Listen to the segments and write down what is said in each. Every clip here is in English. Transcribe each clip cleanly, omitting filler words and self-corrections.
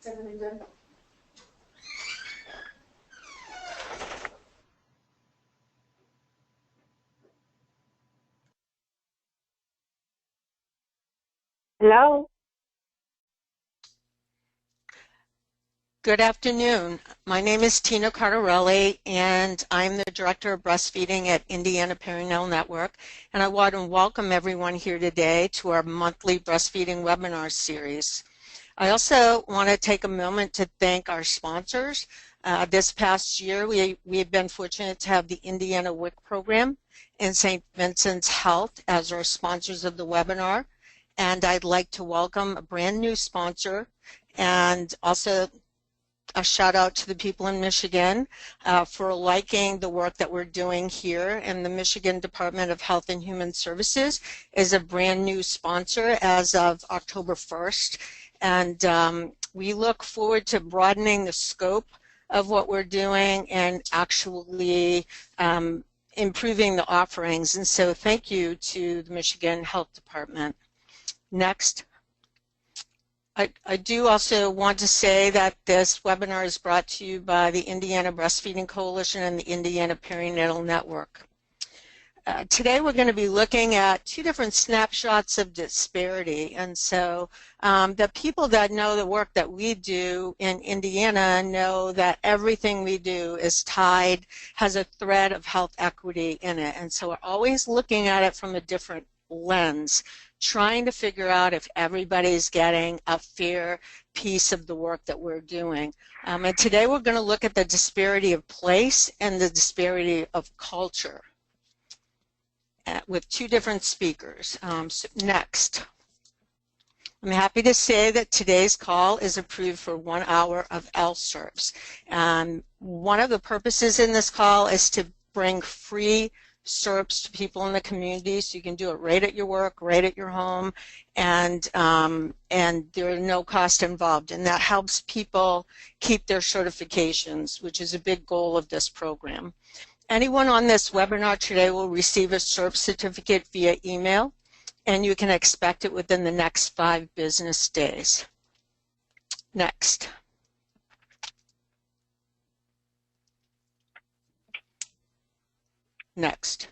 everything good? Hello. Good afternoon. My name is Tina Cardarelli, and I'm the Director of Breastfeeding at Indiana Perinatal Network. And I want to welcome everyone here today to our monthly breastfeeding webinar series. I also want to take a moment to thank our sponsors. This past year, we have been fortunate to have the Indiana WIC program and St. Vincent's Health as our sponsors of the webinar. And I'd like to welcome a brand new sponsor and also a shout out to the people in Michigan for liking the work that we're doing here. And the Michigan Department of Health and Human Services is a brand new sponsor as of October 1st. And we look forward to broadening the scope of what we're doing and actually improving the offerings. And so thank you to the Michigan Health Department. Next. I do also want to say that this webinar is brought to you by the Indiana Breastfeeding Coalition and the Indiana Perinatal Network. Today we're going to be looking at two different snapshots of disparity. And so the people that know the work that we do in Indiana know that everything we do is tied, has a thread of health equity in it. And so we're always looking at it from a different lens, trying to figure out if everybody's getting a fair piece of the work that we're doing. And today we're going to look at the disparity of place and the disparity of culture with two different speakers. So next. I'm happy to say that today's call is approved for 1 hour of LSERPs. One of the purposes in this call is to bring free SERPs to people in the community, so you can do it right at your work, right at your home, and there are no cost involved, and that helps people keep their certifications, which is a big goal of this program. Anyone on this webinar today will receive a SERP certificate via email, and you can expect it within the next 5 business days. Next. Next.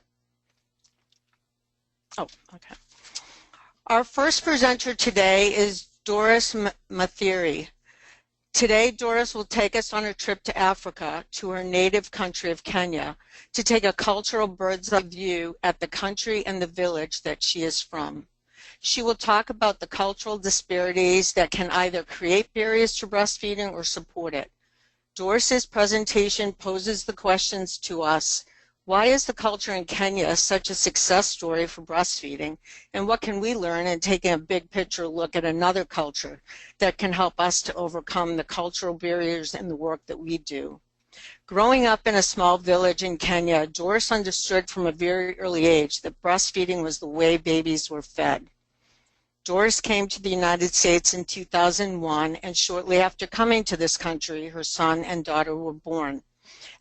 Oh, okay. Our first presenter today is Doris Mathiri. Today, Doris will take us on a trip to Africa, to her native country of Kenya, to take a cultural bird's eye view at the country and the village that she is from. She will talk about the cultural disparities that can either create barriers to breastfeeding or support it. Doris's presentation poses the questions to us: why is the culture in Kenya such a success story for breastfeeding? And what can we learn in taking a big picture look at another culture that can help us to overcome the cultural barriers in the work that we do? Growing up in a small village in Kenya, Doris understood from a very early age that breastfeeding was the way babies were fed. Doris came to the United States in 2001, and shortly after coming to this country, her son and daughter were born.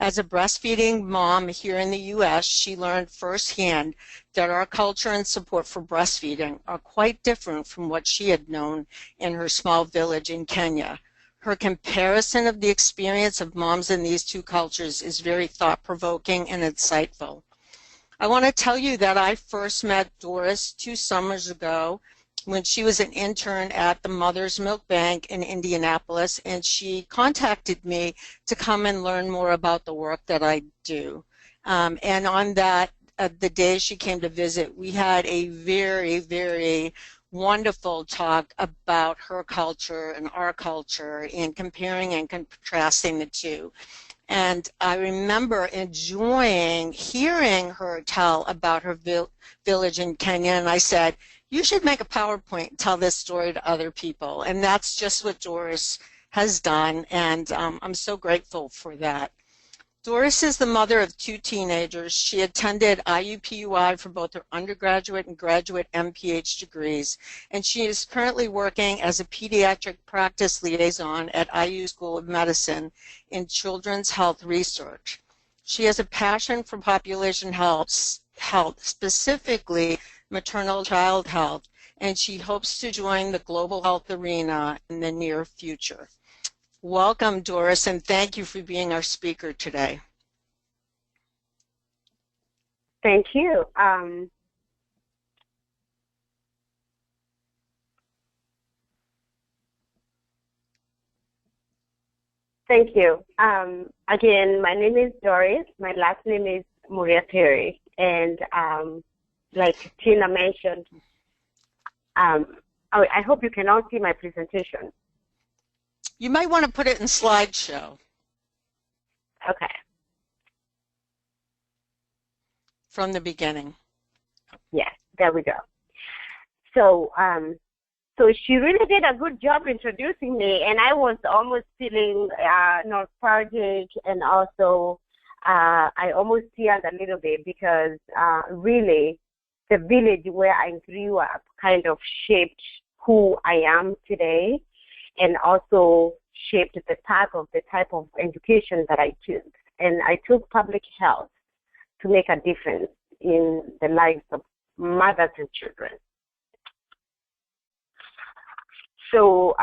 As a breastfeeding mom here in the U.S., she learned firsthand that our culture and support for breastfeeding are quite different from what she had known in her small village in Kenya. Her comparison of the experience of moms in these two cultures is very thought-provoking and insightful. I want to tell you that I first met Doris 2 summers ago when she was an intern at the Mother's Milk Bank in Indianapolis, and she contacted me to come and learn more about the work that I do. And on that, the day she came to visit, we had a very, very wonderful talk about her culture and our culture and comparing and contrasting the two. And I remember enjoying hearing her tell about her village in Kenya, and I said, you should make a PowerPoint and tell this story to other people. And that's just what Doris has done, and I'm so grateful for that. Doris is the mother of 2 teenagers. She attended IUPUI for both her undergraduate and graduate MPH degrees, and she is currently working as a pediatric practice liaison at IU School of Medicine in children's health research. She has a passion for population health, specifically maternal child health, and she hopes to join the global health arena in the near future. Welcome, Doris, and thank you for being our speaker today. Thank you. Thank you. Again, my name is Doris. My last name is Muriatere. And like Tina mentioned, I hope you can all see my presentation. You might want to put it in slideshow. Okay. From the beginning. Yes, there we go. So, so she really did a good job introducing me, and I was almost feeling nostalgic, and also I almost teared a little bit because really the village where I grew up kind of shaped who I am today, and also shaped the type of education that I took. And I took public health to make a difference in the lives of mothers and children. So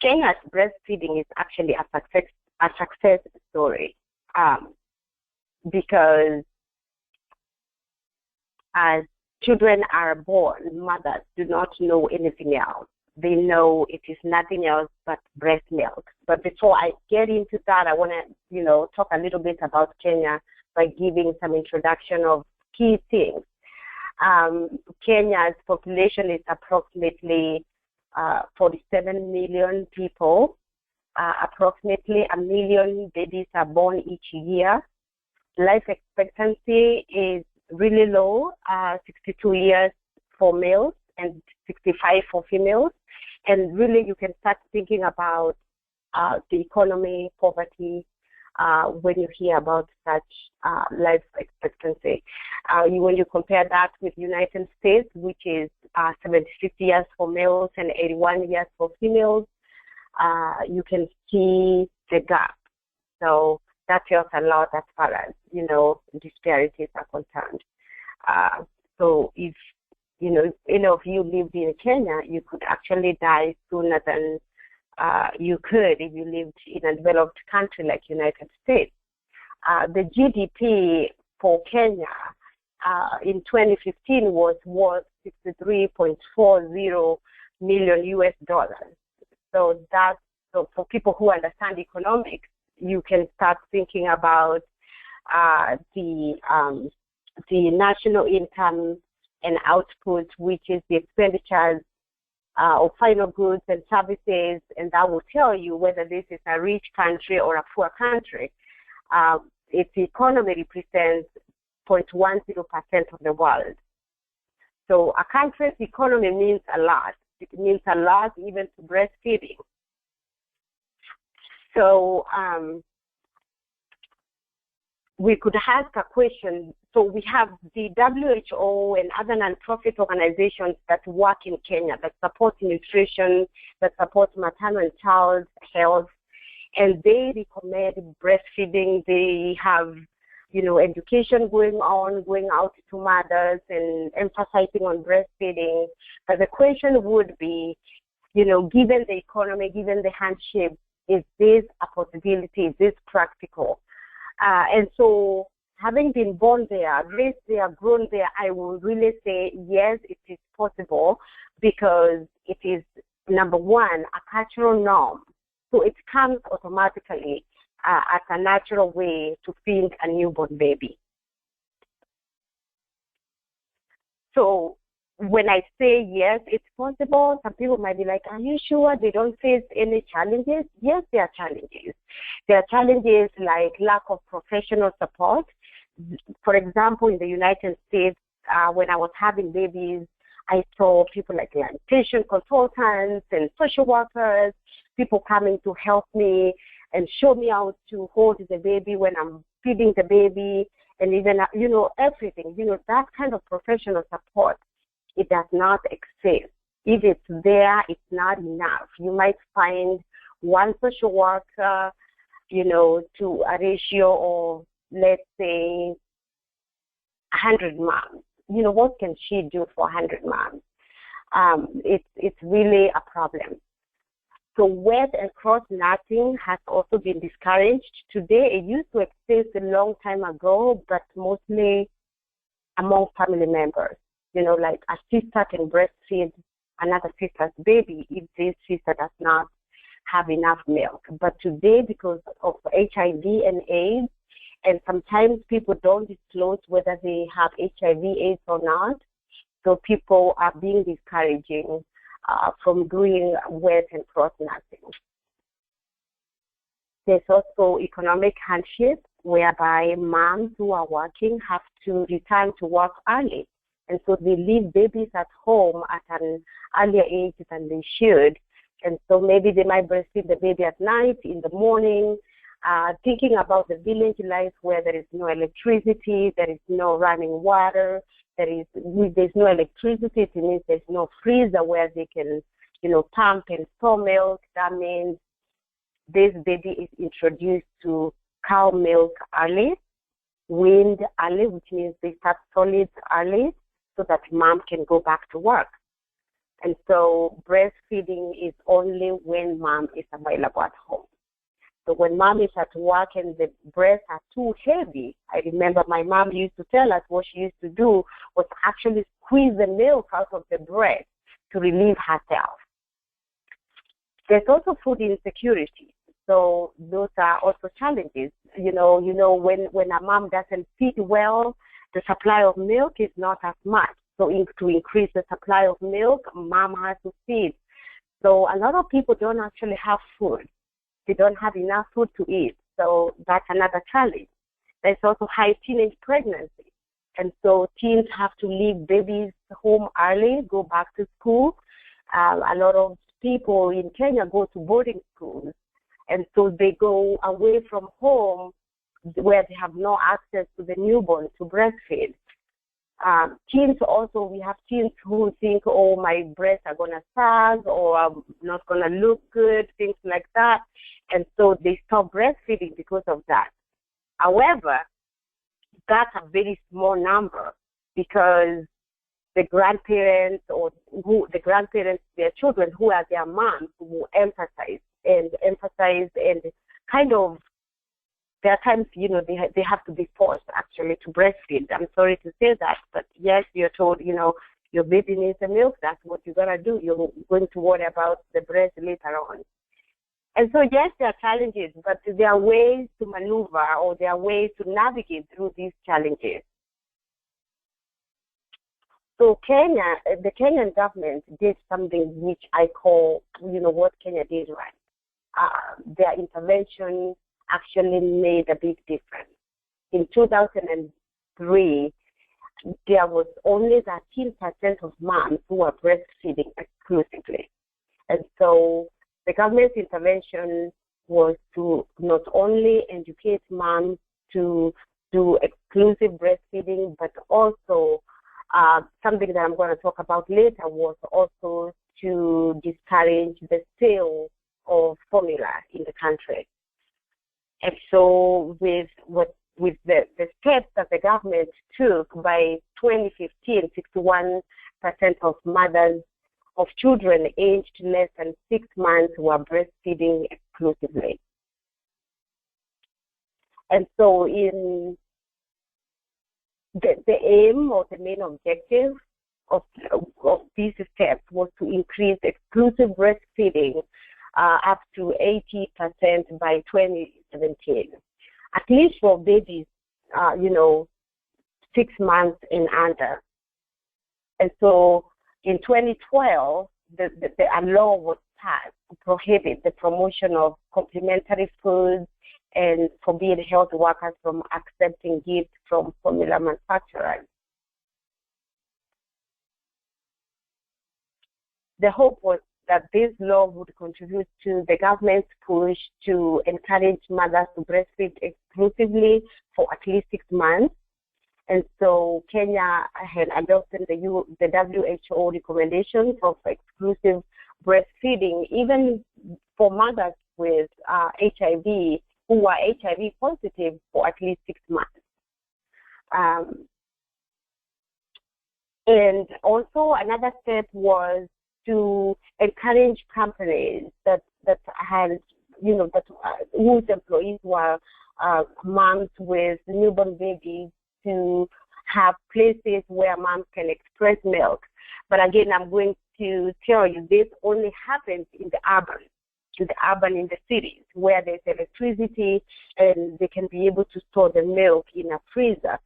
Kenya's breastfeeding is actually a success story because as children are born, mothers do not know anything else. They know it is nothing else but breast milk. But before I get into that, I want to, talk a little bit about Kenya by giving some introduction of key things. Kenya's population is approximately 47 million people. Approximately 1 million babies are born each year. Life expectancy is really low, 62 years for males and 65 for females. And really you can start thinking about the economy, poverty, when you hear about such life expectancy. When you compare that with United States, which is 76 years for males and 81 years for females, you can see the gap. So that tells a lot as far as, disparities are concerned. So if, any of you lived in Kenya, you could actually die sooner than you could if you lived in a developed country like United States. The GDP for Kenya in 2015 was worth $63.40 million US dollars. So for people who understand economics, you can start thinking about the national income and output, which is the expenditures of final goods and services, and that will tell you whether this is a rich country or a poor country. Its economy represents 0.10% of the world. So a country's economy means a lot. It means a lot even to breastfeeding. So we could ask a question. So we have the WHO and other nonprofit organizations that work in Kenya that support nutrition, that support maternal and child health, and they recommend breastfeeding. They have, education going out to mothers and emphasizing on breastfeeding. But the question would be, given the economy, given the handshake, is this a possibility? Is this practical? And so having been born there, raised there, grown there, I will really say, yes, it is possible because it is, number one, a cultural norm. So it comes automatically as a natural way to feed a newborn baby. So when I say yes, it's possible, some people might be like, are you sure they don't face any challenges? Yes, there are challenges. There are challenges like lack of professional support. For example, in the United States, when I was having babies, I saw people like lactation consultants and social workers, people coming to help me and show me how to hold the baby when I'm feeding the baby, and even, everything, that kind of professional support. It does not exist. If it's there, it's not enough. You might find one social worker, to a ratio of, let's say, 100 moms. What can she do for 100 moms? It's really a problem. So wet and cross natting has also been discouraged. Today, it used to exist a long time ago, but mostly among family members. You know, like a sister can breastfeed another sister's baby if this sister does not have enough milk. But today, because of HIV and AIDS, and sometimes people don't disclose whether they have HIV, AIDS or not, so people are being discouraging from doing wet and cross natting. There's also economic hardship, whereby moms who are working have to return to work early. And so they leave babies at home at an earlier age than they should. And so maybe they might breastfeed the baby at night, in the morning, thinking about the village life where there is no electricity, there is no running water, there's no electricity. It means there's no freezer where they can, pump and store milk. That means this baby is introduced to cow milk early, weaned early, which means they start solids early so that mom can go back to work. And so breastfeeding is only when mom is available at home. So when mom is at work and the breasts are too heavy, I remember my mom used to tell us what she used to do was actually squeeze the milk out of the breast to relieve herself. There's also food insecurity. So those are also challenges. When a mom doesn't feed well, the supply of milk is not as much. So to increase the supply of milk, mom has to feed. So a lot of people don't actually have food. They don't have enough food to eat. So that's another challenge. There's also high teenage pregnancy. And so teens have to leave babies home early, go back to school. A lot of people in Kenya go to boarding schools. And so they go away from home where they have no access to the newborn to breastfeed. Teens also, we have teens who think, oh, my breasts are going to sag or I'm not going to look good, things like that. And so they stop breastfeeding because of that. However, that's a very small number because the grandparents their children who are their moms will emphasize and kind of, there are times, they have to be forced actually to breastfeed. I'm sorry to say that, but yes, you're told, your baby needs the milk. That's what you're going to do. You're going to worry about the breast later on. And so, yes, there are challenges, but there are ways to maneuver or there are ways to navigate through these challenges. So the Kenyan government did something which I call, what Kenya did right. Their intervention actually made a big difference. In 2003, there was only 13% of moms who were breastfeeding exclusively. And so the government's intervention was to not only educate moms to do exclusive breastfeeding, but also something that I'm going to talk about later was also to discourage the sale of formula in the country. And so with the steps that the government took, by 2015, 61% of mothers of children aged less than 6 months were breastfeeding exclusively. And so in the aim or the main objective of these steps was to increase exclusive breastfeeding up to 80% by 2017, at least for babies, 6 months and under. And so in 2012, a law was passed to prohibit the promotion of complementary foods and forbid health workers from accepting gifts from formula manufacturers. The hope was that this law would contribute to the government's push to encourage mothers to breastfeed exclusively for at least 6 months. And so Kenya had adopted the WHO recommendations of exclusive breastfeeding, even for mothers with HIV who are HIV positive for at least 6 months. And also another step was to encourage companies that had, whose employees were moms with newborn babies to have places where moms can express milk. But again, I'm going to tell you this only happens in the urban, in the cities where there's electricity and they can be able to store the milk in a freezer.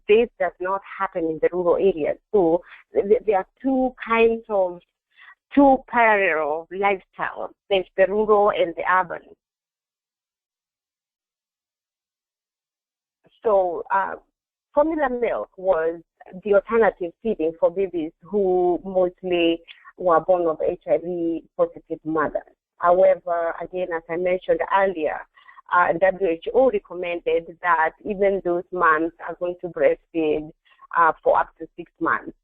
This does not happen in the rural areas. So there are two parallel lifestyles. There's the rural and the urban. So formula milk was the alternative feeding for babies who mostly were born of HIV positive mothers. However, again, as I mentioned earlier, WHO recommended that even those moms are going to breastfeed for up to 6 months.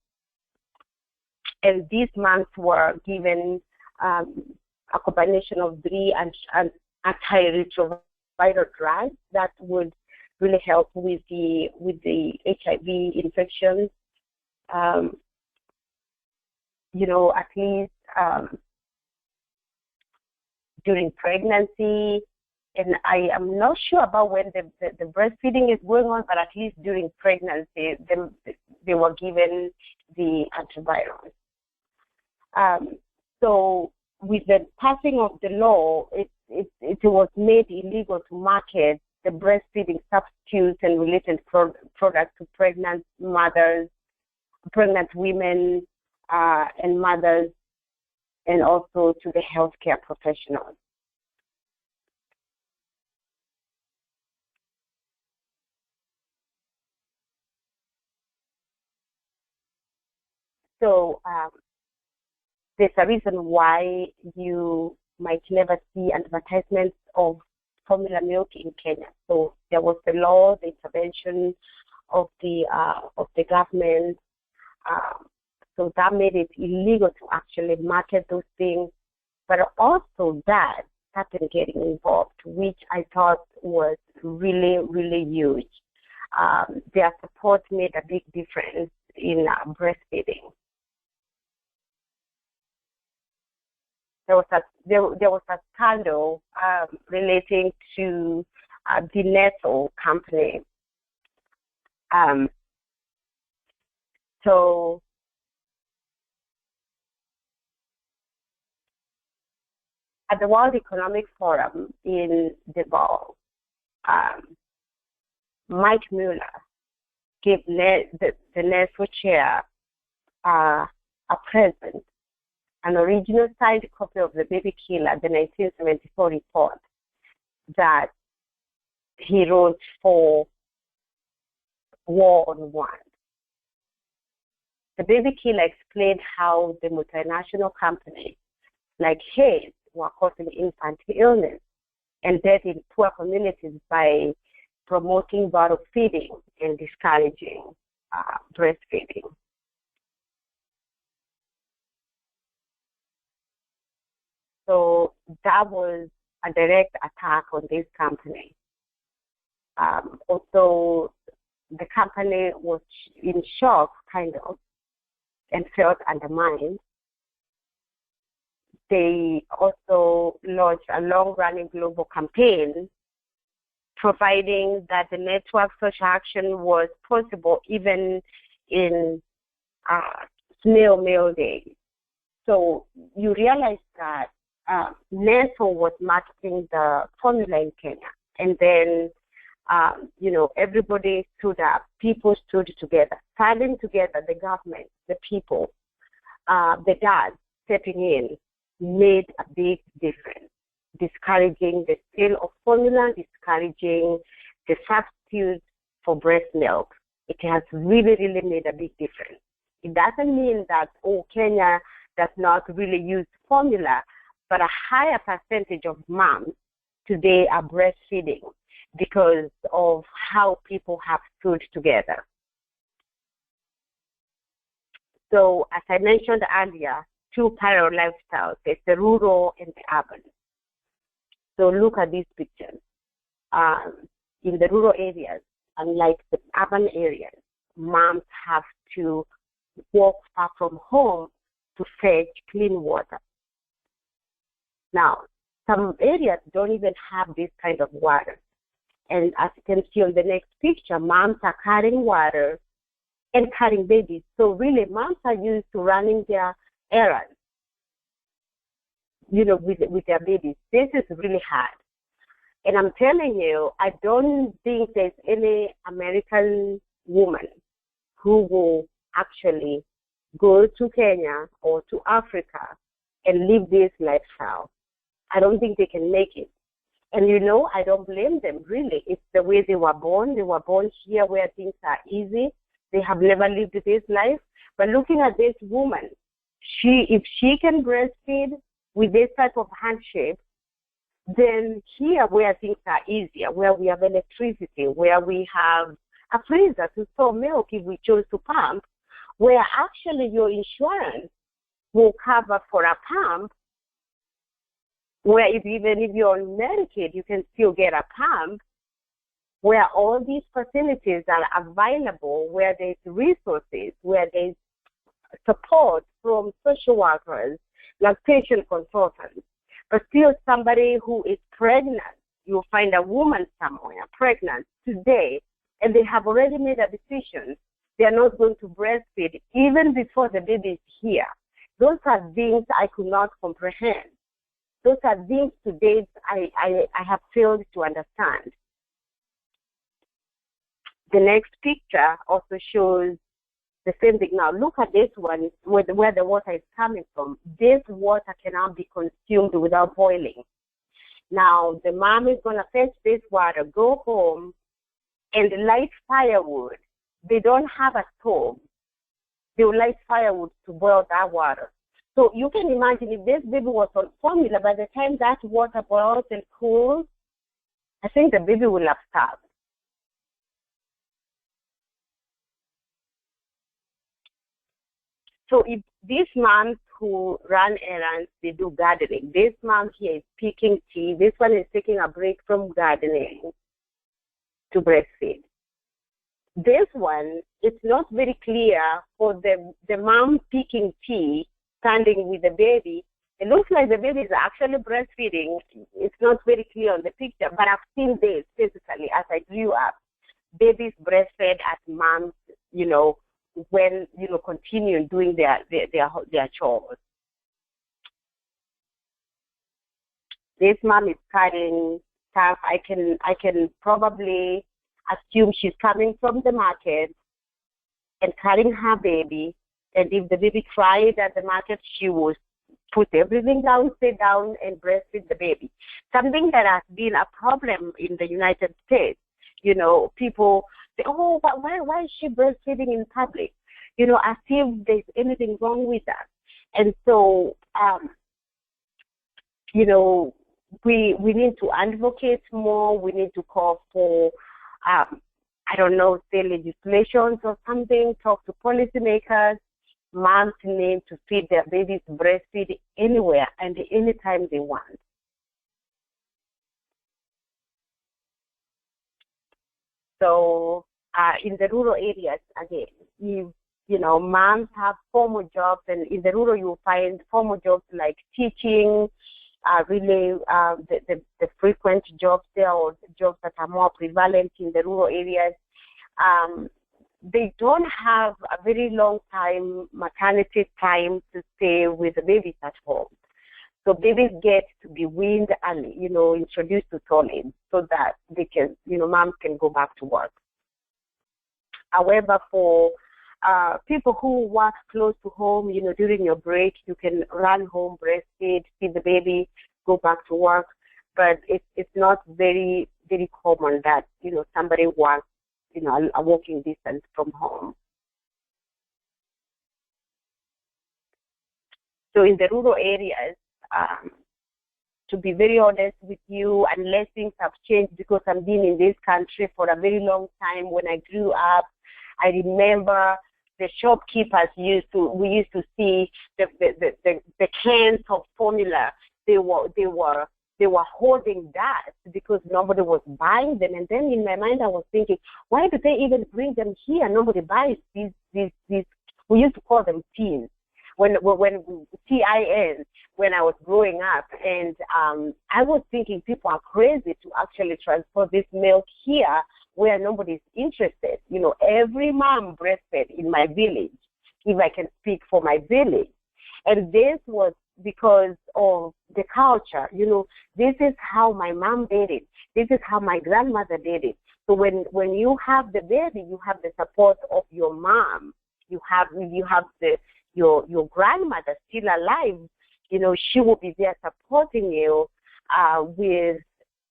And these moms were given a combination of 3 antiretroviral drugs that would really help with the HIV infections. At least during pregnancy, and I am not sure about when the breastfeeding is going on, but at least during pregnancy, they were given the antivirals. So with the passing of the law, it was made illegal to market the breastfeeding substitutes and related products to pregnant mothers, pregnant women, and mothers, and also to the healthcare professionals. So there's a reason why you might never see advertisements of formula milk in Kenya. So there was the law, the intervention of the government. So that made it illegal to actually market those things. But also that started getting involved, which I thought was really, really huge. Their support made a big difference in breastfeeding. There was a scandal relating to the Nestle company. So at the World Economic Forum in Davos, Mike Mueller gave the Nestle chair a present, an original signed copy of The Baby Killer, the 1974 report that he wrote for War on Want. The Baby Killer explained how the multinational companies like Hayes were causing infant illness and death in poor communities by promoting bottle feeding and discouraging breastfeeding. So that was a direct attack on this company. Also, the company was in shock, kind of, and felt undermined. They also launched a long-running global campaign providing that the network social action was possible even in snail mail days. So you realize that Nestle was marketing the formula in Kenya, and then everybody stood up. People stood together, standing together. The government, the people, the dads stepping in made a big difference, discouraging the sale of formula, discouraging the substitute for breast milk. It has really, really made a big difference. It doesn't mean that, Kenya does not really use formula, but a higher percentage of moms today are breastfeeding because of how people have stood together. So as I mentioned earlier, two parallel lifestyles. There's the rural and the urban. So look at these pictures. In the rural areas, unlike the urban areas, moms have to walk far from home to fetch clean water. Now, some areas don't even have this kind of water. And as you can see on the next picture, moms are carrying water and carrying babies. So really, moms are used to running their errands, with their babies. This is really hard. And I'm telling you, I don't think there's any American woman who will actually go to Kenya or to Africa and live this lifestyle. I don't think they can make it. And I don't blame them, really. It's the way they were born. They were born here where things are easy. They have never lived this life. But looking at this woman, if she can breastfeed with this type of handshake, then here where things are easier, where we have electricity, where we have a freezer to store milk if we choose to pump, where actually your insurance will cover for a pump, where even if you're on Medicaid, you can still get a pump, where all these facilities are available, where there's resources, where there's support from social workers, lactation consultants. But still somebody who is pregnant, you'll find a woman somewhere pregnant today, and they have already made a decision. They are not going to breastfeed even before the baby is here. Those are things I could not comprehend. Those are things today I have failed to understand. The next picture also shows the same thing. Now look at this one, where the water is coming from. This water cannot be consumed without boiling. Now the mom is going to fetch this water, go home, and light firewood. They don't have a stove. They will light firewood to boil that water. So you can imagine if this baby was on formula, by the time that water boils and cools, I think the baby will have starved. So if these moms who run errands, they do gardening. This mom here is picking tea. This one is taking a break from gardening to breastfeed. This one, it's not very clear for the mom picking tea, standing with the baby. It looks like the baby is actually breastfeeding. It's not very clear on the picture, but I've seen this physically as I grew up. Babies breastfed as moms, when continue doing their chores. This mom is carrying stuff. I can probably assume she's coming from the market and carrying her baby. And if the baby cried at the market, she will put everything down, sit down, and breastfeed the baby. Something that has been a problem in the United States. People say, oh, but why is she breastfeeding in public? As if there's anything wrong with that. And so, we need to advocate more. We need to call for, say legislations or something, talk to policymakers. Moms need to feed their babies breastfeed anywhere and anytime they want. So in the rural areas, again, moms have formal jobs, and in the rural you'll find formal jobs like teaching, the frequent jobs there, or jobs that are more prevalent in the rural areas. They don't have a very long time, maternity time, to stay with the babies at home. So babies get to be weaned early, introduced to solids so that they can, moms can go back to work. However, for people who work close to home, during your break, you can run home, breastfeed, feed the baby, go back to work. But it's not very, very common that, somebody works, a walking distance from home. So in the rural areas, to be very honest with you, unless things have changed, because I've been in this country for a very long time. When I grew up, I remember the shopkeepers we used to see the cans of formula. They were holding that because nobody was buying them. And then in my mind, I was thinking, why do they even bring them here? Nobody buys these. We used to call them tins. When TIN, when I was growing up. And I was thinking people are crazy to actually transport this milk here where nobody's interested. You know, every mom breastfed in my village, if I can speak for my village. And this was because of the culture. You know, this is how my mom did it. This is how my grandmother did it. So when you have the baby, you have the support of your mom. You have your grandmother still alive. You know, she will be there supporting you with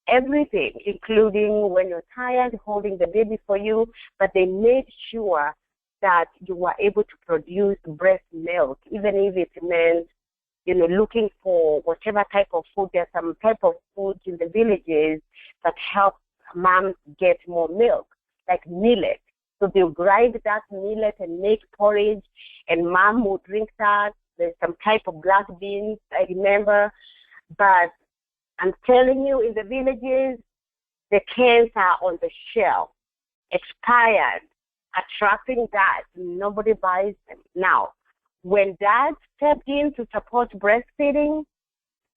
everything, including when you're tired, holding the baby for you. But they made sure that you were able to produce breast milk, even if it meant, you know, looking for whatever type of food. There's some type of food in the villages that help moms get more milk, like millet. So they'll grind that millet and make porridge, and mom will drink that. There's some type of black beans, I remember. But I'm telling you, in the villages, the cans are on the shelf, expired, attracting that. Nobody buys them. Now, when dads stepped in to support breastfeeding,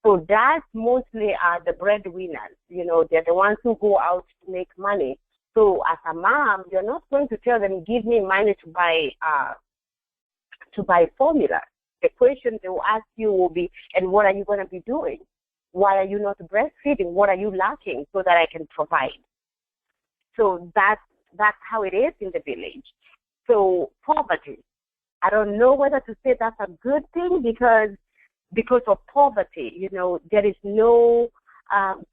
so dads mostly are the breadwinners. You know, they're the ones who go out to make money. So as a mom, you're not going to tell them, give me money to buy formula. The question they will ask you will be, and what are you going to be doing? Why are you not breastfeeding? What are you lacking so that I can provide? So that's how it is in the village. So poverty, I don't know whether to say that's a good thing because of poverty, you know, there is no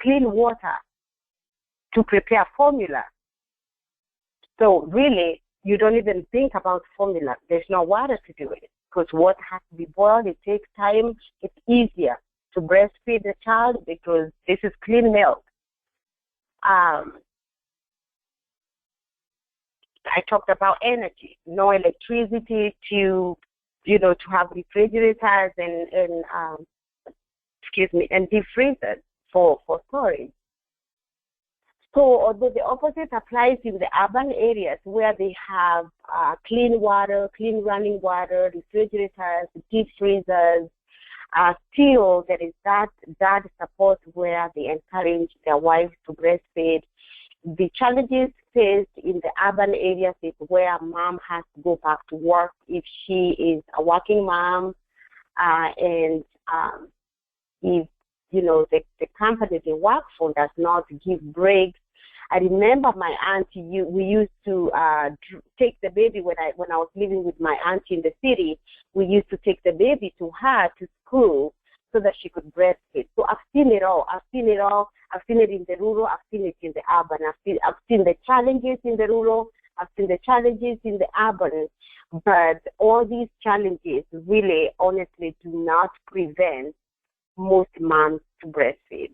clean water to prepare formula. So really, you don't even think about formula. There's no water to do it because water has to be boiled. It takes time. It's easier to breastfeed the child because this is clean milk. I talked about energy, no electricity to, you know, to have refrigerators and deep freezers for storage. So although the opposite applies in the urban areas where they have clean water, clean running water, refrigerators, deep freezers, still there is that support where they encourage their wives to breastfeed. The challenges faced in the urban areas is where mom has to go back to work if she is a working mom, and if, you know, the company they work for does not give breaks. I remember my auntie, we used to take the baby when I was living with my auntie in the city. We used to take the baby to her to school so that she could breastfeed. So I've seen it all. I've seen it in the rural. I've seen it in the urban. I've seen the challenges in the rural. I've seen the challenges in the urban. But all these challenges really, honestly, do not prevent most moms to breastfeed.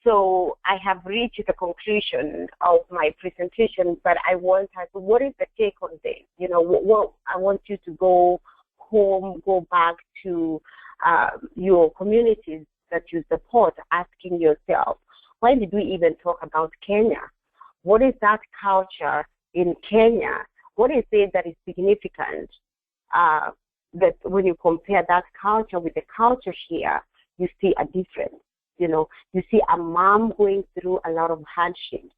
So I have reached the conclusion of my presentation, but I want to ask, what is the take on this? You know, what I want you to go home, go back to your communities that you support, asking yourself, why did we even talk about Kenya? What is that culture in Kenya? What is it that is significant? That when you compare that culture with the culture here, you see a difference. You know, you see a mom going through a lot of hardships,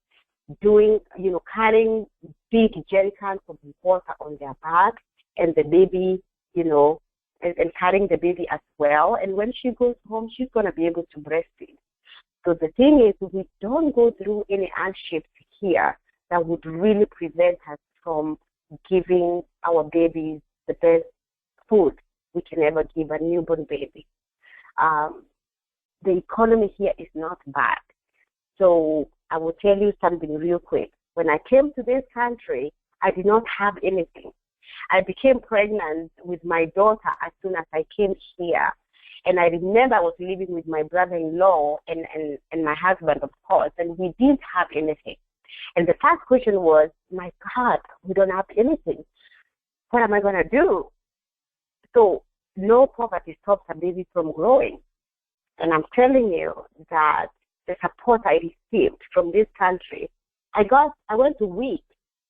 carrying big jerrycans of water on their back, and the baby, you know, and carrying the baby as well. And when she goes home, she's going to be able to breastfeed. So the thing is, we don't go through any hardships here that would really prevent us from giving our babies the best food we can ever give a newborn baby. The economy here is not bad. So I will tell you something real quick. When I came to this country, I did not have anything. I became pregnant with my daughter as soon as I came here. And I remember I was living with my brother-in-law and my husband, of course, and we didn't have anything. And the first question was, my God, we don't have anything. What am I going to do? So no poverty stops a baby from growing. And I'm telling you that the support I received from this country, I went a week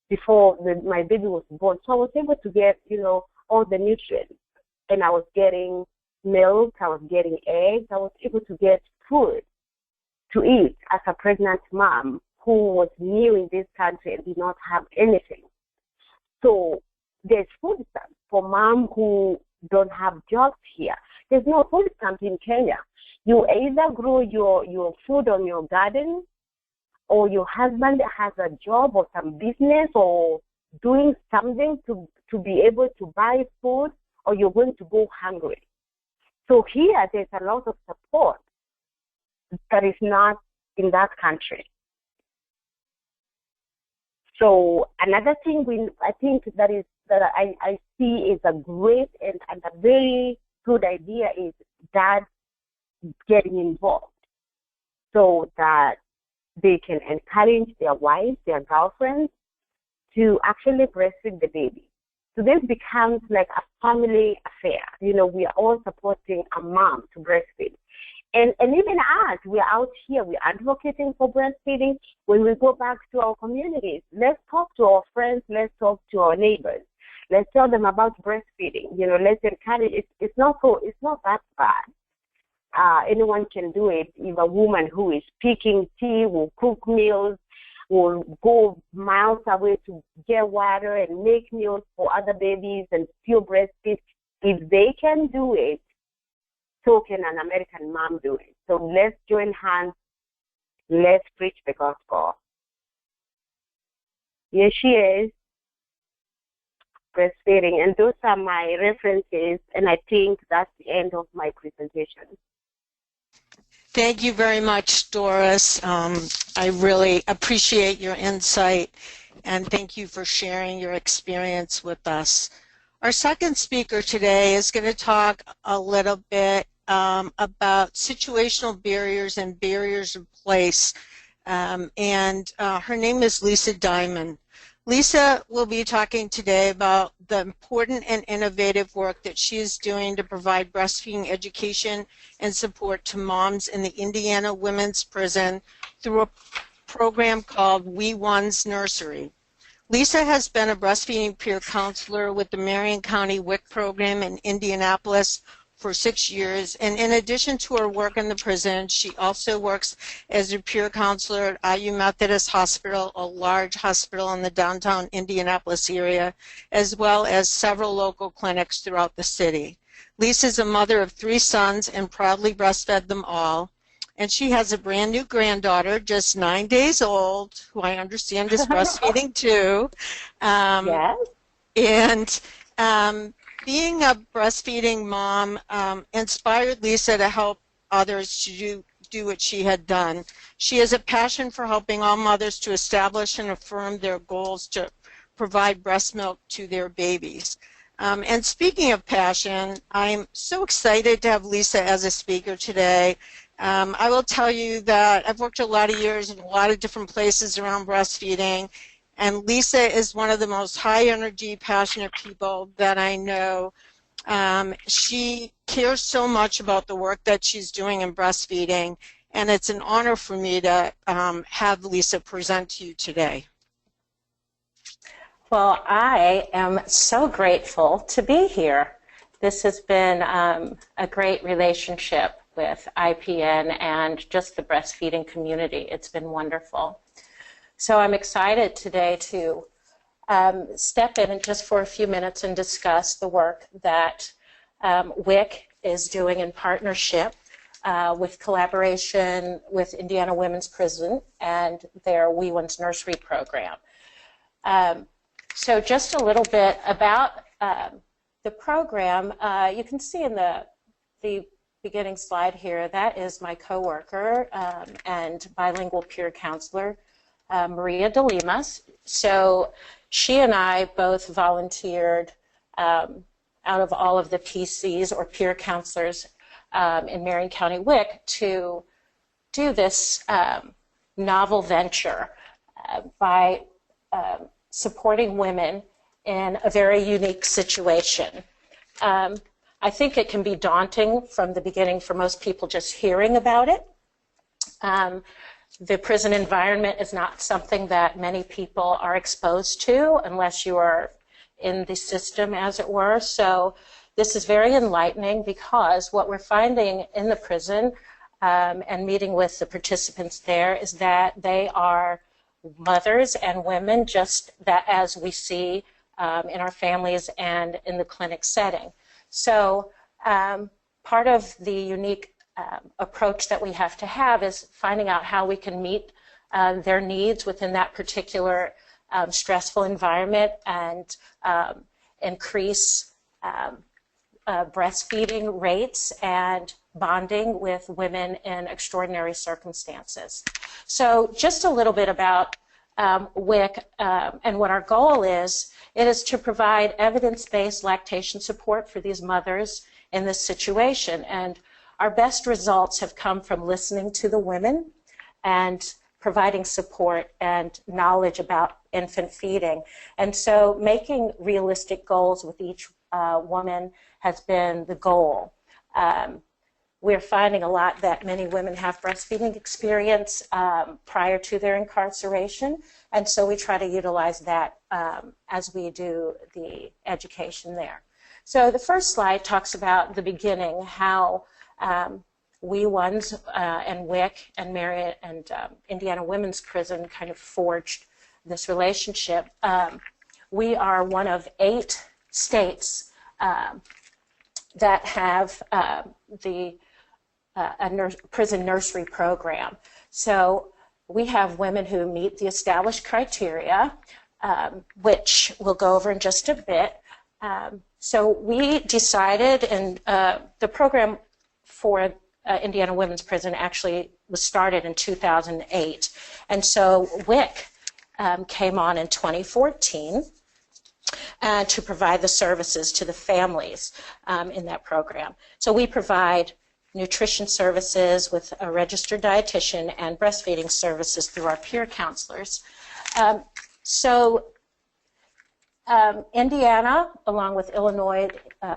before my baby was born. So I was able to get, you know, all the nutrients and I was getting milk, I was getting eggs, I was able to get food to eat as a pregnant mom who was new in this country and did not have anything. So there's food stamps for moms who don't have jobs here. There's no food stamp in Kenya. You either grow your food on your garden, or your husband has a job or some business or doing something to be able to buy food, or you're going to go hungry. So here there's a lot of support that is not in that country. So another thing I think that I see is a great and a very good idea is dads getting involved so that they can encourage their wives, their girlfriends to actually breastfeed the baby. So this becomes like a family affair. You know, we are all supporting a mom to breastfeed. And even us, we're out here, we're advocating for breastfeeding. When we go back to our communities, let's talk to our friends, let's talk to our neighbors. Let's tell them about breastfeeding. You know, let's encourage it. It's not that bad. Anyone can do it. If a woman who is picking tea, will cook meals, will go miles away to get water and make meals for other babies and still breastfeed, if they can do it, so can an American mom do it. So let's join hands. Let's preach the gospel. Here she is, breastfeeding. And those are my references, and I think that's the end of my presentation. Thank you very much, Doris. I really appreciate your insight, and thank you for sharing your experience with us. Our second speaker today is going to talk a little bit about situational barriers and barriers in place, and her name is Lisa Diamond. Lisa will be talking today about the important and innovative work that she is doing to provide breastfeeding education and support to moms in the Indiana Women's Prison through a program called We One's Nursery. Lisa has been a breastfeeding peer counselor with the Marion County WIC program in Indianapolis for 6 years, and in addition to her work in the prison, she also works as a peer counselor at IU Methodist Hospital, a large hospital in the downtown Indianapolis area, as well as several local clinics throughout the city. Lisa is a mother of 3 sons and proudly breastfed them all, and she has a brand new granddaughter, just 9 days old, who I understand is breastfeeding too. Yes. And being a breastfeeding mom inspired Lisa to help others to do what she had done. She has a passion for helping all mothers to establish and affirm their goals to provide breast milk to their babies. And speaking of passion, I'm so excited to have Lisa as a speaker today. I will tell you that I've worked a lot of years in a lot of different places around breastfeeding, and Lisa is one of the most high-energy, passionate people that I know. She cares so much about the work that she's doing in breastfeeding, and it's an honor for me to have Lisa present to you today. Well, I am so grateful to be here. This has been a great relationship with IPN and just the breastfeeding community. It's been wonderful. So I'm excited today to step in and just for a few minutes and discuss the work that WIC is doing in partnership with collaboration with Indiana Women's Prison and their We One's Nursery program. So just a little bit about the program. You can see in the beginning slide here, that is my coworker and bilingual peer counselor, Maria de Limas. So she and I both volunteered out of all of the PCs or peer counselors in Marion County WIC to do this novel venture by supporting women in a very unique situation. I think it can be daunting from the beginning for most people just hearing about it. The prison environment is not something that many people are exposed to unless you are in the system, as it were. So this is very enlightening because what we're finding in the prison and meeting with the participants there is that they are mothers and women just that as we see in our families and in the clinic setting. So part of the unique approach that we have to have is finding out how we can meet their needs within that particular stressful environment and increase breastfeeding rates and bonding with women in extraordinary circumstances. So just a little bit about WIC and what our goal is. It is to provide evidence-based lactation support for these mothers in this situation. And our best results have come from listening to the women and providing support and knowledge about infant feeding. And so making realistic goals with each woman has been the goal. We're finding a lot that many women have breastfeeding experience prior to their incarceration, and so we try to utilize that as we do the education there. So the first slide talks about the beginning, how we ones and WIC and Marion and Indiana Women's Prison kind of forged this relationship. We are one of 8 states that have the prison nursery program. So we have women who meet the established criteria, which we'll go over in just a bit. So we decided, and the program for Indiana Women's Prison actually was started in 2008. And so WIC came on in 2014 to provide the services to the families in that program. So we provide nutrition services with a registered dietitian and breastfeeding services through our peer counselors. Indiana, along with Illinois,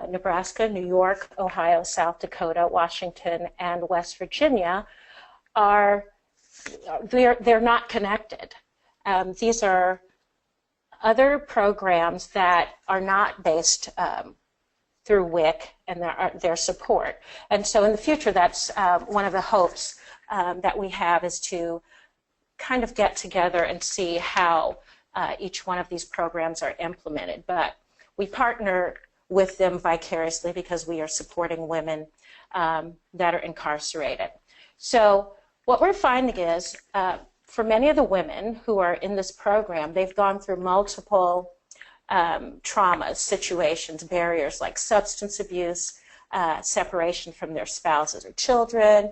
Nebraska, New York, Ohio, South Dakota, Washington, and West Virginia they're not connected. These are other programs that are not based through WIC and their support. And so in the future, that's one of the hopes that we have, is to kind of get together and see how each one of these programs are implemented. But we partner with them vicariously because we are supporting women that are incarcerated. So what we're finding is for many of the women who are in this program, they've gone through multiple traumas, situations, barriers like substance abuse, separation from their spouses or children,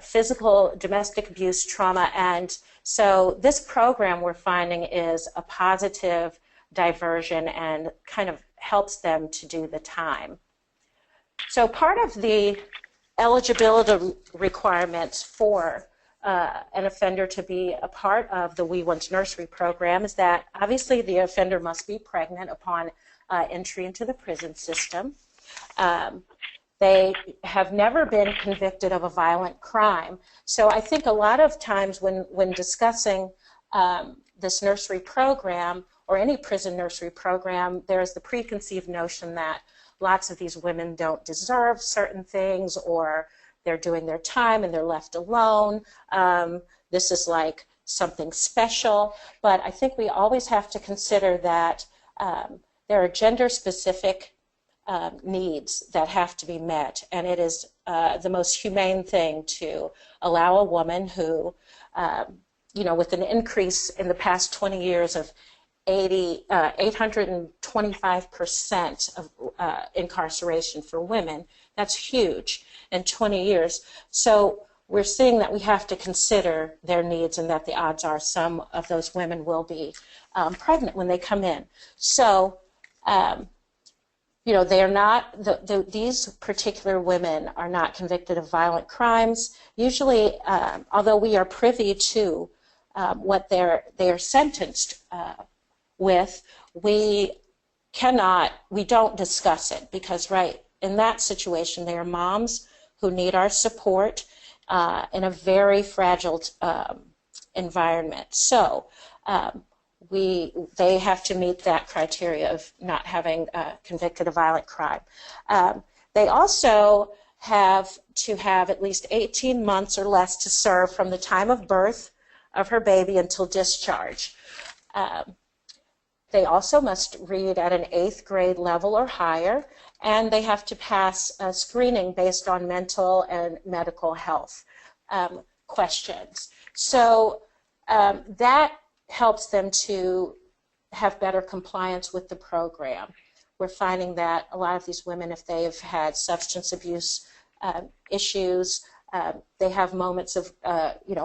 physical, domestic abuse, trauma. And so this program we're finding is a positive diversion and kind of helps them to do the time. So part of the eligibility requirements for an offender to be a part of the We One's Nursery program is that obviously the offender must be pregnant upon entry into the prison system. They have never been convicted of a violent crime. So I think a lot of times when discussing this nursery program or any prison nursery program, there's the preconceived notion that lots of these women don't deserve certain things, or they're doing their time and they're left alone. This is like something special. But I think we always have to consider that there are gender-specific needs that have to be met, and it is the most humane thing to allow a woman who, with an increase in the past 20 years of 825% of incarceration for women. That's huge in 20 years. So we're seeing that we have to consider their needs, and that the odds are some of those women will be pregnant when they come in. So, they are not, these particular women are not convicted of violent crimes. Usually, although we are privy to what they are sentenced with, we don't discuss it, because in that situation, they are moms who need our support in a very fragile environment. So they have to meet that criteria of not having convicted a violent crime. They also have to have at least 18 months or less to serve from the time of birth of her baby until discharge. They also must read at an 8th grade level or higher, and they have to pass a screening based on mental and medical health questions. So that helps them to have better compliance with the program. We're finding that a lot of these women, if they've had substance abuse issues, they have moments of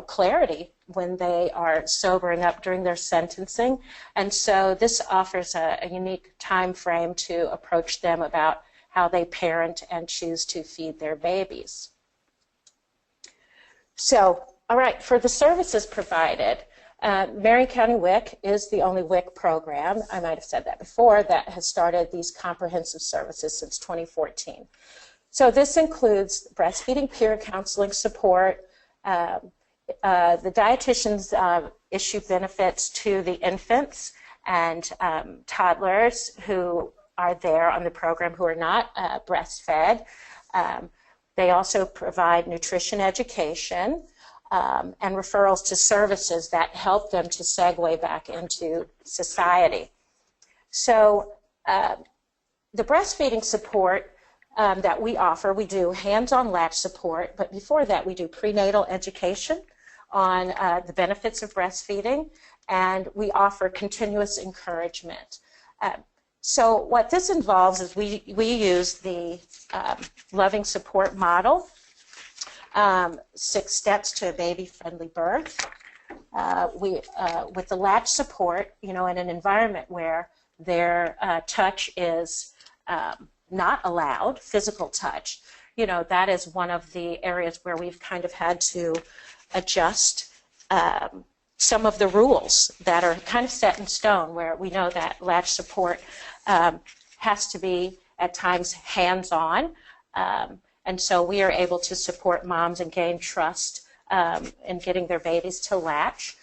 clarity when they are sobering up during their sentencing. And so this offers a unique time frame to approach them about how they parent and choose to feed their babies. So, all right, for the services provided, Marion County WIC is the only WIC program, I might have said that before, that has started these comprehensive services since 2014. So this includes breastfeeding peer counseling support. The dietitians issue benefits to the infants and toddlers who are there on the program who are not breastfed. They also provide nutrition education and referrals to services that help them to segue back into society. So the breastfeeding support that we offer, we do hands-on latch support, but before that we do prenatal education on the benefits of breastfeeding, and we offer continuous encouragement. So what this involves is we use the loving support model, 6 steps to a baby-friendly birth. With the latch support, in an environment where their touch is not allowed, physical touch, that is one of the areas where we've kind of had to adjust some of the rules that are kind of set in stone, where we know that latch support has to be at times hands-on, and so we are able to support moms and gain trust in getting their babies to latch.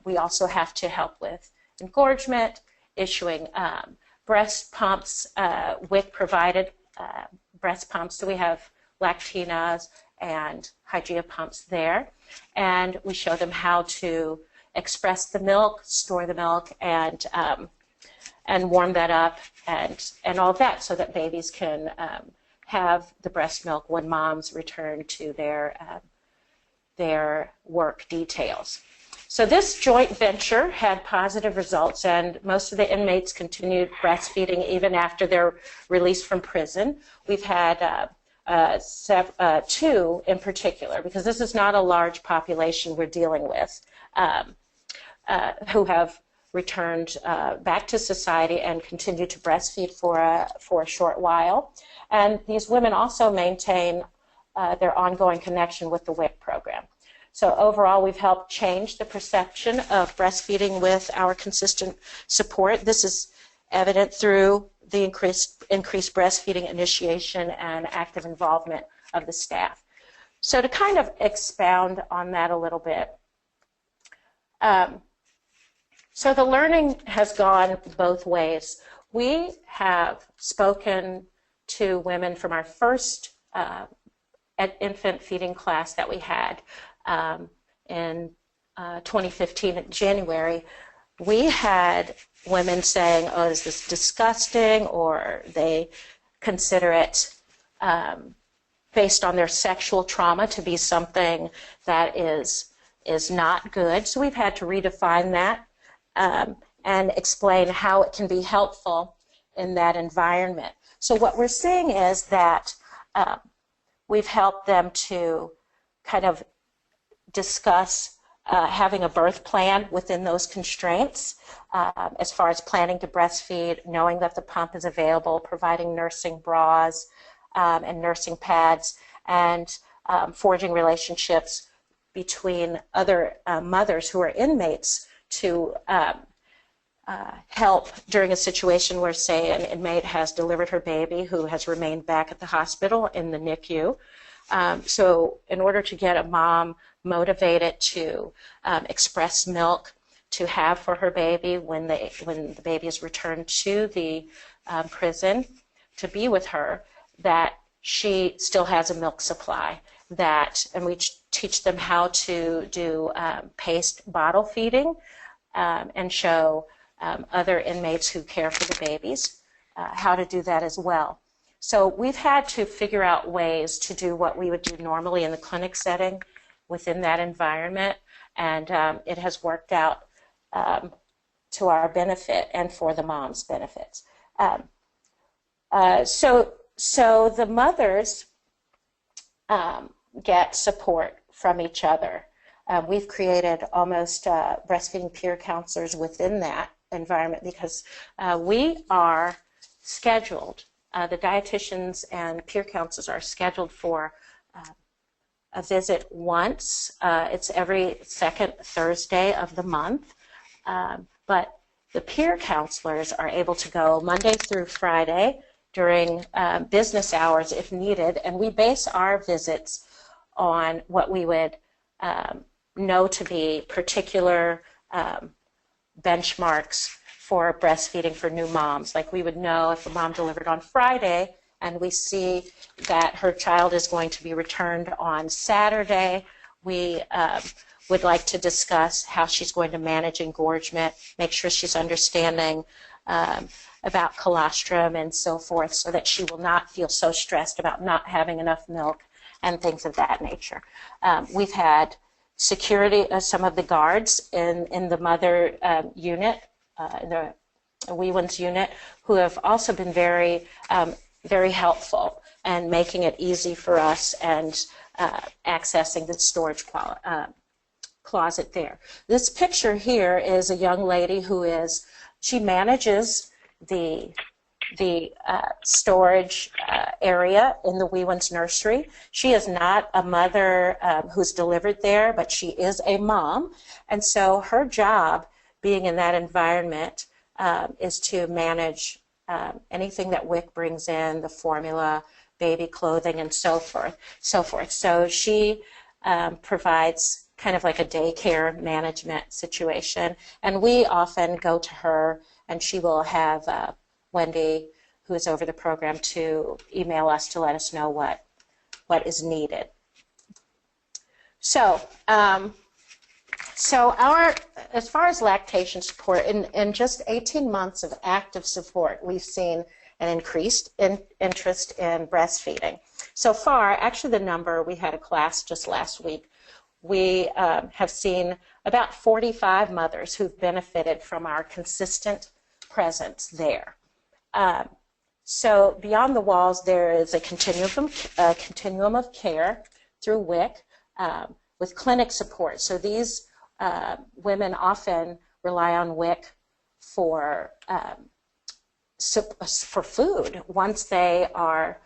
We also have to help with engorgement, issuing breast pumps, WIC provided breast pumps, so we have Lactinas and Hygieia pumps there, and we show them how to express the milk, store the milk, and warm that up, and all that, so that babies can have the breast milk when moms return to their work details. So this joint venture had positive results, and most of the inmates continued breastfeeding even after their release from prison. We've had 2 in particular, because this is not a large population we're dealing with, who have returned back to society and continue to breastfeed for a short while. And these women also maintain their ongoing connection with the WIC program. So overall, we've helped change the perception of breastfeeding with our consistent support. This is evident through the increased breastfeeding initiation and active involvement of the staff. So to kind of expound on that a little bit, so the learning has gone both ways. We have spoken to women from our first infant feeding class that we had in 2015 in January. We had women saying, "Oh, is this disgusting?" or they consider it based on their sexual trauma to be something that is not good. So we've had to redefine that and explain how it can be helpful in that environment. So what we're seeing is that we've helped them to kind of discuss having a birth plan within those constraints, as far as planning to breastfeed, knowing that the pump is available, providing nursing bras and nursing pads, and forging relationships between other mothers who are inmates to help during a situation where, say, an inmate has delivered her baby who has remained back at the hospital in the NICU. So in order to get a mom motivated to express milk to have for her baby when the baby is returned to the prison to be with her, that she still has a milk supply. And we teach them how to do paced bottle feeding and show other inmates who care for the babies how to do that as well. So we've had to figure out ways to do what we would do normally in the clinic setting within that environment, and it has worked out to our benefit and for the mom's benefits. So the mothers get support from each other. We've created almost breastfeeding peer counselors within that environment because we are scheduled, the dietitians and peer counselors are scheduled for a visit once. It's every second Thursday of the month. But the peer counselors are able to go Monday through Friday during business hours if needed, and we base our visits on what we would know to be particular benchmarks for breastfeeding for new moms. Like we would know if a mom delivered on Friday and we see that her child is going to be returned on Saturday, we would like to discuss how she's going to manage engorgement, make sure she's understanding about colostrum and so forth, so that she will not feel so stressed about not having enough milk and things of that nature. We've had security, some of the guards in the mother unit, the wee ones unit, who have also been very, very helpful and making it easy for us and accessing the storage closet there. This picture here is a young lady she manages the storage area in the wee ones nursery. She is not a mother who's delivered there, but she is a mom, and so her job being in that environment is to manage anything that WIC brings in, the formula, baby clothing, and so forth. So she provides kind of like a daycare management situation, and we often go to her, and she will have Wendy, who is over the program, to email us to let us know what is needed. So, as far as lactation support, in just 18 months of active support, we've seen an increased interest in breastfeeding. So far, actually the number, we had a class just last week, we have seen about 45 mothers who've benefited from our consistent presence there. So beyond the walls, there is a continuum of care through WIC with clinic support. So these women often rely on WIC for food once they are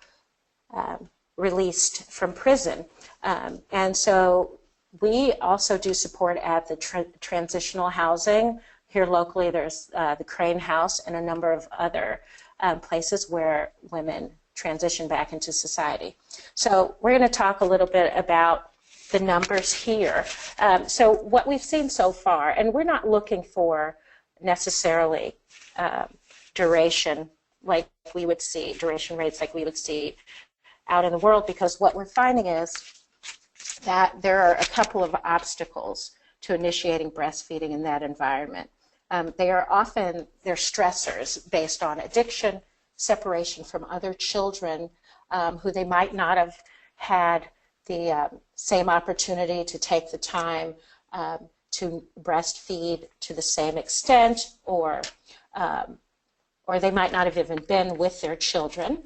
released from prison. And so we also do support at the transitional housing. Here locally, there's the Crane House and a number of other places where women transition back into society. So we're going to talk a little bit about the numbers here. So what we've seen so far, and we're not looking for necessarily duration like we would see, duration rates like we would see out in the world, because what we're finding is that there are a couple of obstacles to initiating breastfeeding in that environment. They're stressors based on addiction, separation from other children who they might not have had the same opportunity to take the time to breastfeed to the same extent, or they might not have even been with their children.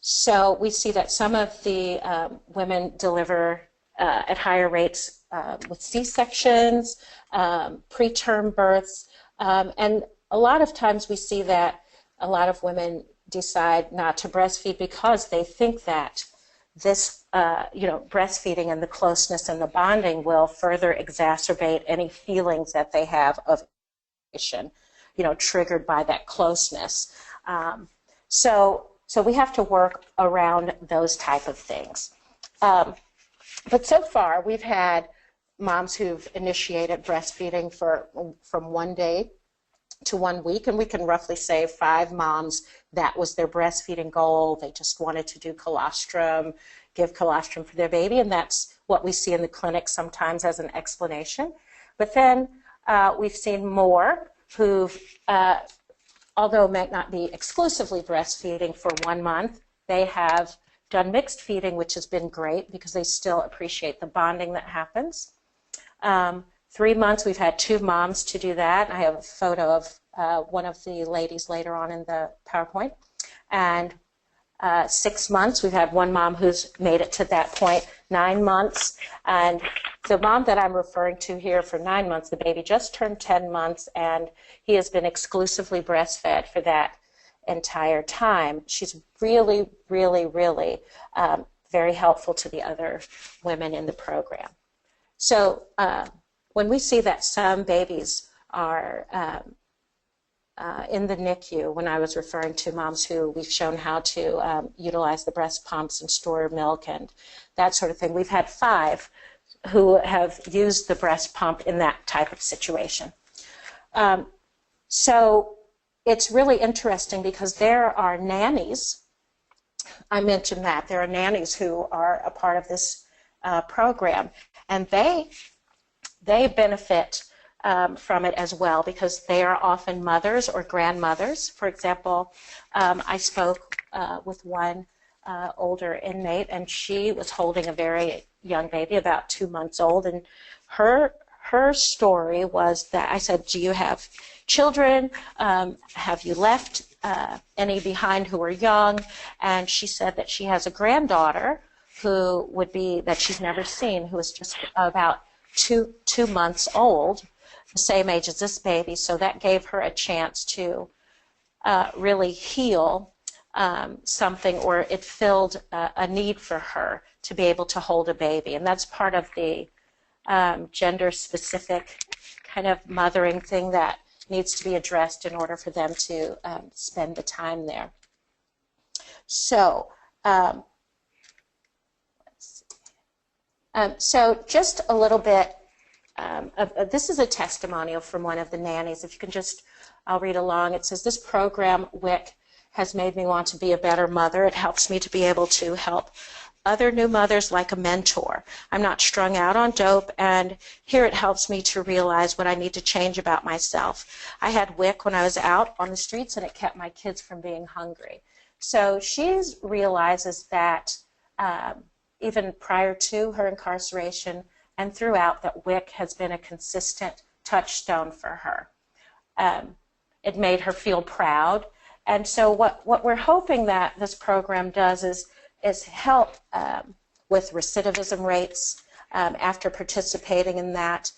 So we see that some of the women deliver at higher rates with C-sections, preterm births, and a lot of times we see that a lot of women decide not to breastfeed because they think that this, breastfeeding and the closeness and the bonding will further exacerbate any feelings that they have of addiction, triggered by that closeness. So we have to work around those type of things. But so far, we've had moms who've initiated breastfeeding from 1 day to 1 week, and we can roughly say 5 moms, that was their breastfeeding goal. They just wanted to do colostrum, give colostrum for their baby, and that's what we see in the clinic sometimes as an explanation. But then we've seen more who've, although might not be exclusively breastfeeding for 1 month, they have done mixed feeding, which has been great because they still appreciate the bonding that happens. 3 months, we've had 2 moms to do that. I have a photo of one of the ladies later on in the PowerPoint. And 6 months, we've had 1 mom who's made it to that point. 9 months, and the mom that I'm referring to here for 9 months, the baby just turned 10 months, and he has been exclusively breastfed for that entire time. She's really, really, really very helpful to the other women in the program. So when we see that some babies are in the NICU, when I was referring to moms who we've shown how to utilize the breast pumps and store milk and that sort of thing, we've had 5 who have used the breast pump in that type of situation. So it's really interesting because there are nannies, I mentioned that, there are nannies who are a part of this program, and they benefit from it as well because they are often mothers or grandmothers. For example, I spoke with one older inmate, and she was holding a very young baby, about 2 months old, and her story was that I said, do you have children? Have you left any behind who are young? And she said that she has a granddaughter who would be, that she's never seen, who is just about two months old, the same age as this baby. So that gave her a chance to really heal something, or it filled a need for her to be able to hold a baby. And that's part of the gender-specific kind of mothering thing that needs to be addressed in order for them to spend the time there. So, so just a little bit, this is a testimonial from one of the nannies. If you can just, I'll read along. It says, this program, WIC, has made me want to be a better mother. It helps me to be able to help other new mothers like a mentor. I'm not strung out on dope, and here it helps me to realize what I need to change about myself. I had WIC when I was out on the streets, and it kept my kids from being hungry. So she realizes that even prior to her incarceration and throughout, that WIC has been a consistent touchstone for her. It made her feel proud. And so what we're hoping that this program does is help with recidivism rates after participating in that.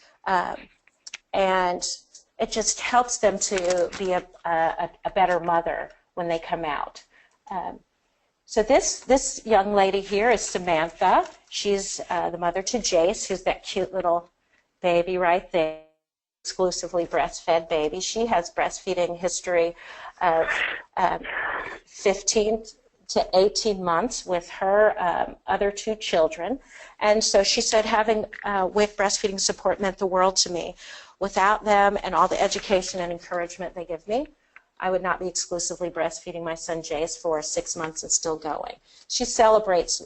And it just helps them to be a better mother when they come out. So this young lady here is Samantha. She's the mother to Jace, who's that cute little baby right there, exclusively breastfed baby. She has breastfeeding history of 15 to 18 months with her other 2 children. And so she said having WIC breastfeeding support meant the world to me. Without them and all the education and encouragement they give me, I would not be exclusively breastfeeding my son Jace for 6 months and still going. She celebrates,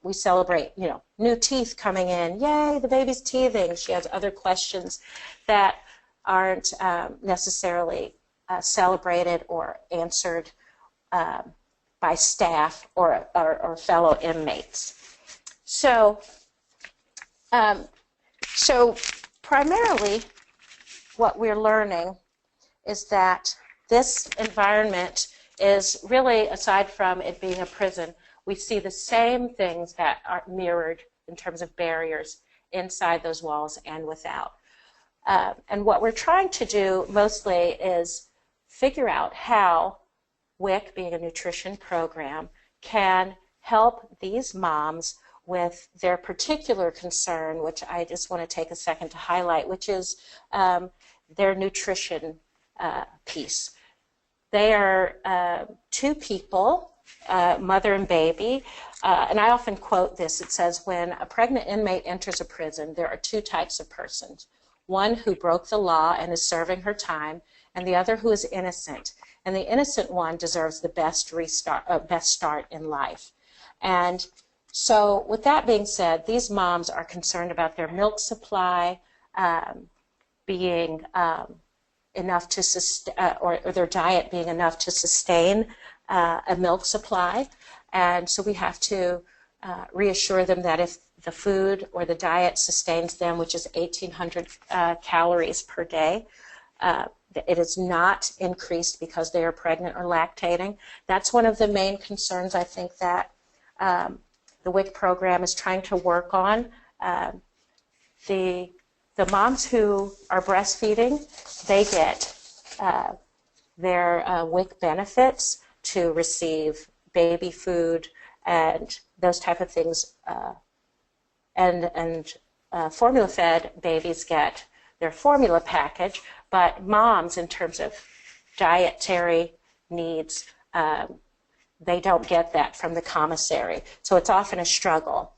we celebrate, you know, new teeth coming in. Yay, the baby's teething. She has other questions that aren't necessarily celebrated or answered by staff or fellow inmates. So, so primarily what we're learning is that this environment is really, aside from it being a prison, we see the same things that are mirrored in terms of barriers inside those walls and without. And what we're trying to do mostly is figure out how WIC, being a nutrition program, can help these moms with their particular concern, which I just want to take a second to highlight, which is their nutrition piece. They are 2 people mother and baby. And I often quote this. It says, when a pregnant inmate enters a prison, there are two types of persons. One who broke the law and is serving her time, and the other who is innocent. And the innocent one deserves the best start in life. And so with that being said, these moms are concerned about their milk supply being enough to sustain, or their diet being enough to sustain a milk supply. And so we have to reassure them that if the food or the diet sustains them, which is 1,800 calories per day, it is not increased because they are pregnant or lactating. That's one of the main concerns I think that the WIC program is trying to work on. The moms who are breastfeeding, they get their WIC benefits to receive baby food and those type of things, and formula-fed babies get their formula package, but moms, in terms of dietary needs, they don't get that from the commissary. So it's often a struggle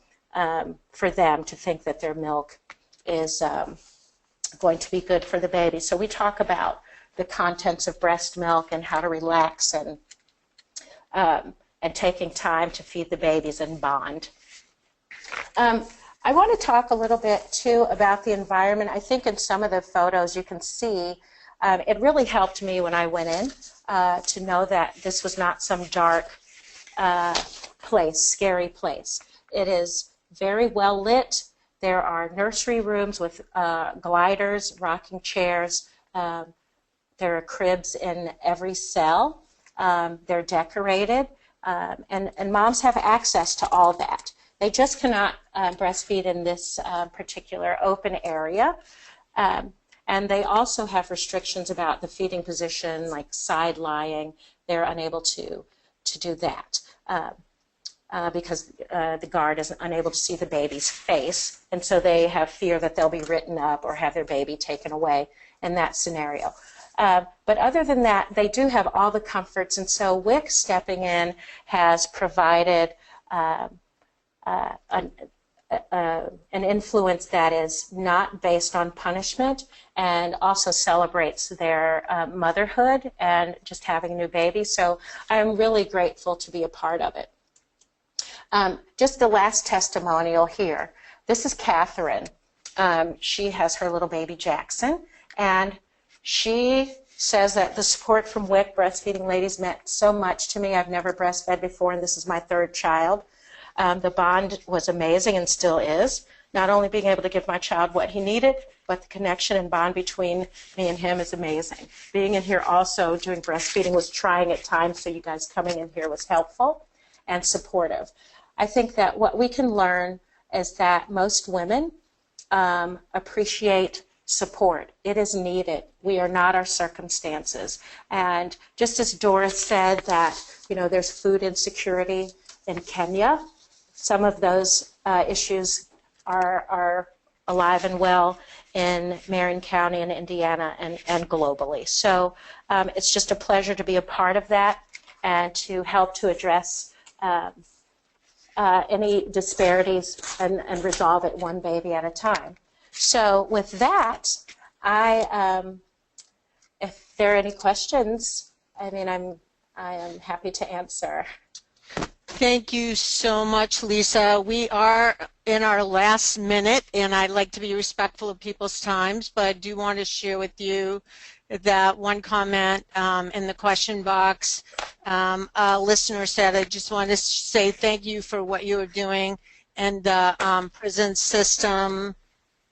for them to think that their milk is going to be good for the baby. So we talk about the contents of breast milk and how to relax and taking time to feed the babies and bond. I want to talk a little bit too about the environment. I think in some of the photos you can see it really helped me when I went in to know that this was not some dark place, scary place. It is very well lit. There are nursery rooms with gliders, rocking chairs. There are cribs in every cell. They're decorated. And moms have access to all that. They just cannot breastfeed in this particular open area. And they also have restrictions about the feeding position, like side lying. They're unable to do that because the guard is unable to see the baby's face. And so they have fear that they'll be written up or have their baby taken away in that scenario. But other than that, they do have all the comforts. And so WIC stepping in has provided an influence that is not based on punishment and also celebrates their motherhood and just having a new baby. So I'm really grateful to be a part of it. Just the last testimonial here. This is Catherine. She has her little baby Jackson, and she says that the support from WIC, Breastfeeding Ladies, meant so much to me. I've never breastfed before, and this is my third child. The bond was amazing and still is. Not only being able to give my child what he needed, but the connection and bond between me and him is amazing. Being in here also doing breastfeeding was trying at times, so you guys coming in here was helpful and supportive. I think that what we can learn is that most women appreciate support. It is needed. We are not our circumstances. And just as Doris said that, you know, there's food insecurity in Kenya, some of those issues are alive and well in Marion County and Indiana and globally. So it's just a pleasure to be a part of that and to help to address any disparities and resolve it one baby at a time. So with that, if there are any questions, I mean, I am happy to answer. Thank you so much, Lisa. We are in our last minute, and I'd like to be respectful of people's times, but I do want to share with you that one comment in the question box. A listener said, I just want to say thank you for what you are doing in the prison system.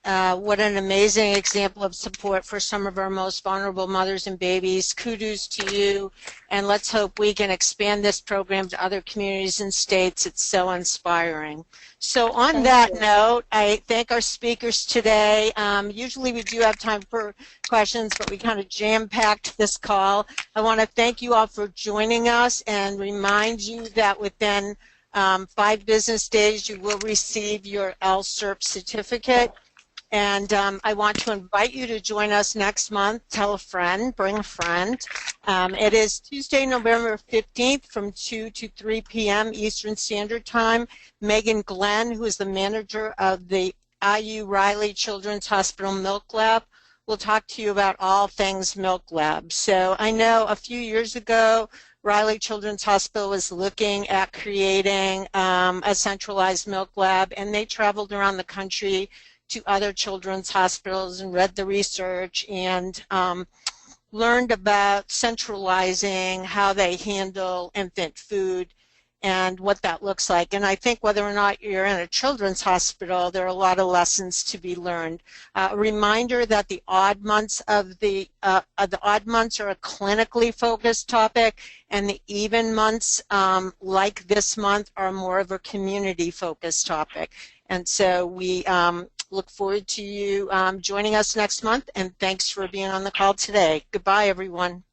What an amazing example of support for some of our most vulnerable mothers and babies. Kudos to you, and let's hope we can expand this program to other communities and states. It's so inspiring. So on that note, I thank our speakers today. Usually we do have time for questions, but we kind of jam-packed this call. I want to thank you all for joining us and remind you that within 5 business days you will receive your LSERP certificate. And I want to invite you to join us next month. Tell a friend, bring a friend. It is Tuesday, November 15th from 2 to 3 p.m. Eastern Standard Time. Megan Glenn, who is the manager of the IU Riley Children's Hospital Milk Lab, will talk to you about all things Milk Lab. So I know a few years ago, Riley Children's Hospital was looking at creating a centralized milk lab, and they traveled around the country to other children's hospitals and read the research and learned about centralizing how they handle infant food and what that looks like. And I think whether or not you're in a children's hospital, there are a lot of lessons to be learned. A reminder that the odd months of the odd months are a clinically focused topic, and the even months, like this month, are more of a community focused topic. And so we look forward to you joining us next month, and thanks for being on the call today. Goodbye, everyone.